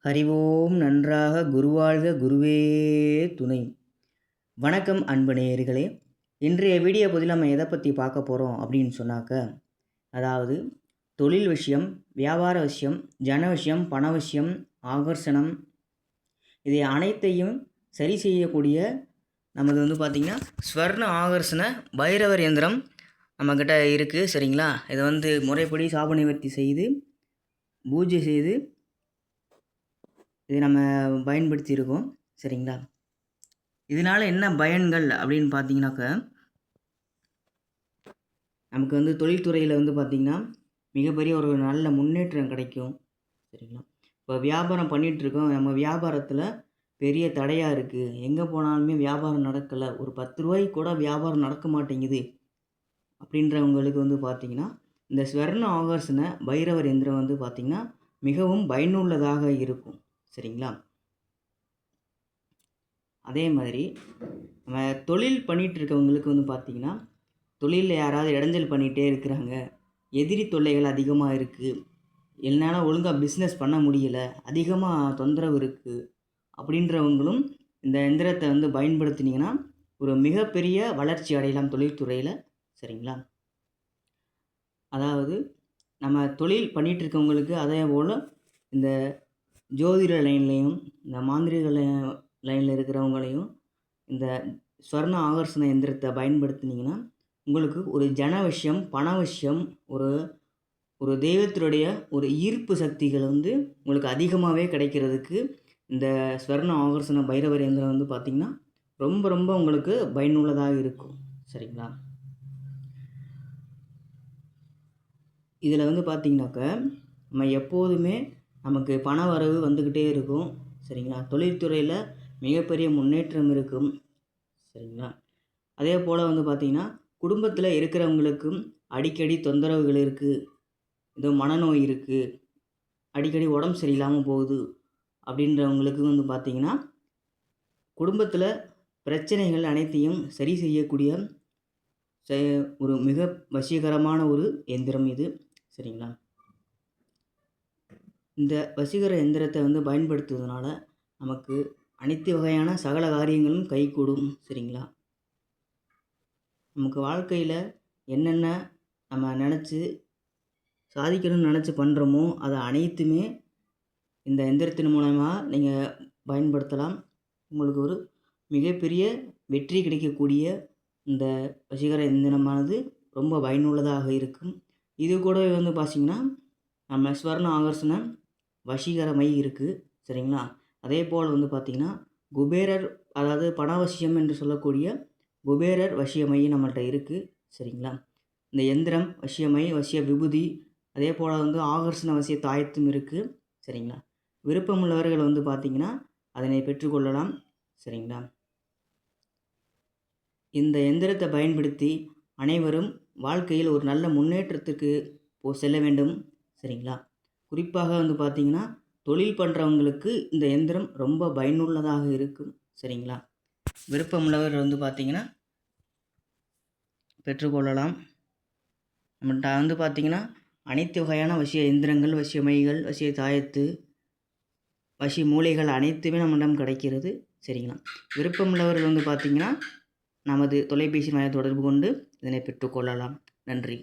அறிவோம் நன்றாக குருவாழ்க குருவே துணை. வணக்கம் அன்பு நேயர்களே. இன்றைய வீடியோ பதில் நம்ம எதை பற்றி பார்க்க போகிறோம் அப்படின்னு சொன்னாக்க, அதாவது தொழில் விஷயம், வியாபார விஷயம், ஜன விஷயம், பண விஷயம், ஆகர்ஷணம், இதை அனைத்தையும் சரி செய்யக்கூடிய நமது பார்த்திங்கன்னா ஸ்வர்ண ஆகர்ஷண பைரவர் இயந்திரம் நம்மக்கிட்ட இருக்குது. சரிங்களா? இதை முறைப்படி சாப நிவர்த்தி செய்து பூஜை செய்து இது நம்ம பயன்படுத்தியிருக்கோம். சரிங்களா? இதனால் என்ன பயன்கள் அப்படின்னு பார்த்தீங்கன்னாக்க, நமக்கு தொழில்துறையில் பார்த்திங்கன்னா மிகப்பெரிய ஒரு நல்ல முன்னேற்றம் கிடைக்கும். சரிங்களா? இப்போ வியாபாரம் பண்ணிகிட்ருக்கோம். நம்ம வியாபாரத்தில் பெரிய தடையாக இருக்குது, எங்கே போனாலுமே வியாபாரம் நடக்கலை, ஒரு 10 ரூபாய்க்கு கூட வியாபாரம் நடக்க மாட்டேங்குது அப்படின்றவங்களுக்கு பார்த்திங்கன்னா இந்த ஸ்வர்ண ஆகர்ஷண பைரவர் எந்திரம் பார்த்திங்கன்னா மிகவும் பயனுள்ளதாக இருக்கும். சரிங்களா? அதே மாதிரி நம்ம தொழில் பண்ணிகிட்டு இருக்கவங்களுக்கு பார்த்திங்கன்னா, தொழிலில் யாராவது இடைஞ்சல் பண்ணிகிட்டே இருக்கிறாங்க, எதிரி தொல்லைகள் அதிகமாக இருக்குது, என்னால் ஒழுங்காக பிஸ்னஸ் பண்ண முடியலை, அதிகமாக தொந்தரவு இருக்குது அப்படின்றவங்களும் இந்த எந்திரத்தை பயன்படுத்தினீங்கன்னா ஒரு மிகப்பெரிய வளர்ச்சி அடையலாம் தொழில்துறையில். சரிங்களா? அதாவது நம்ம தொழில் பண்ணிகிட்டு இருக்கவங்களுக்கு அதே போல் இந்த ஜோதிட லைன்லேயும் இந்த மாந்திரிக லைனில் இருக்கிறவங்களையும் இந்த ஸ்வர்ண ஆகர்ஷண எந்திரத்தை பயன்படுத்தினீங்கன்னா உங்களுக்கு ஒரு ஜன விஷயம், பண விஷயம், ஒரு ஒரு தெய்வத்தினுடைய ஒரு ஈர்ப்பு சக்திகள் உங்களுக்கு அதிகமாகவே கிடைக்கிறதுக்கு இந்த ஸ்வர்ண ஆகர்ஷண பைரவர் எந்திரம் பார்த்திங்கன்னா ரொம்ப ரொம்ப உங்களுக்கு பயனுள்ளதாக இருக்கும். சரிங்களா? இதில் பார்த்திங்கனாக்க நம்ம எப்போதுமே நமக்கு பண வரவு வந்துக்கிட்டே இருக்கும். சரிங்களா? தொழில்துறையில் மிகப்பெரிய முன்னேற்றம் இருக்கும். சரிங்களா? அதே போல் பார்த்திங்கன்னா குடும்பத்தில் இருக்கிறவங்களுக்கும் அடிக்கடி தொந்தரவுகள் இருக்குது, ஏதோ மனநோய் இருக்குது, அடிக்கடி உடம்பு சரியில்லாமல் போகுது அப்படின்றவங்களுக்கு பார்த்திங்கன்னா குடும்பத்தில் பிரச்சனைகள் அனைத்தையும் சரி செய்யக்கூடிய ஒரு மிக வசீகரமான ஒரு எந்திரம் இது. சரிங்களா? இந்த வசீகர எந்திரத்தை பயன்படுத்துவதனால நமக்கு அனைத்து வகையான சகல காரியங்களும் கைகூடும். சரிங்களா? நமக்கு வாழ்க்கையில் என்னென்ன நம்ம நினச்சி சாதிக்கணும்னு நினச்சி பண்ணுறோமோ அதை அனைத்துமே இந்த எந்திரத்தின் மூலமாக நீங்கள் பயன்படுத்தலாம். உங்களுக்கு ஒரு மிகப்பெரிய வெற்றி கிடைக்கக்கூடிய இந்த வசீகர எந்திரமானது ரொம்ப பயனுள்ளதாக இருக்கும். இது கூட பார்த்திங்கன்னா நம்ம ஸ்வர்ண ஆகர்ஷண வசீகரமை இருக்குது. சரிங்களா? அதே போல் பார்த்திங்கன்னா குபேரர், அதாவது பணவசியம் என்று சொல்லக்கூடிய குபேரர் வசியமை நம்மள்கிட்ட இருக்குது. சரிங்களா? இந்த எந்திரம் வசியமை, வசிய விபூதி, அதே போல் ஆகர்ஷண வசிய தாயத்தும் இருக்குது. சரிங்களா? விருப்பமுள்ளவர்கள் பார்த்திங்கன்னா அதனை பெற்றுக்கொள்ளலாம். சரிங்களா? இந்த எந்திரத்தை பயன்படுத்தி அனைவரும் வாழ்க்கையில் ஒரு நல்ல முன்னேற்றத்துக்கு செல்ல வேண்டும். சரிங்களா? குறிப்பாக பார்த்திங்கன்னா தொழில் பண்ணுறவங்களுக்கு இந்த எந்திரம் ரொம்ப பயனுள்ளதாக இருக்கும். சரிங்களா? விருப்பமுள்ளவர் பார்த்திங்கன்னா பெற்றுக்கொள்ளலாம். நம்மள்கிட்ட பார்த்திங்கன்னா அனைத்து வகையான வசிய எந்திரங்கள், வசியமைகள், வசிய தாயத்து, வசிய மூலைகள் அனைத்துமே நம்மிடம் கிடைக்கிறது. சரிங்களா? விருப்பமுள்ளவர்கள் பார்த்திங்கன்னா நமது தொலைபேசி மையம் தொடர்பு கொண்டு இதனை பெற்றுக்கொள்ளலாம். நன்றி.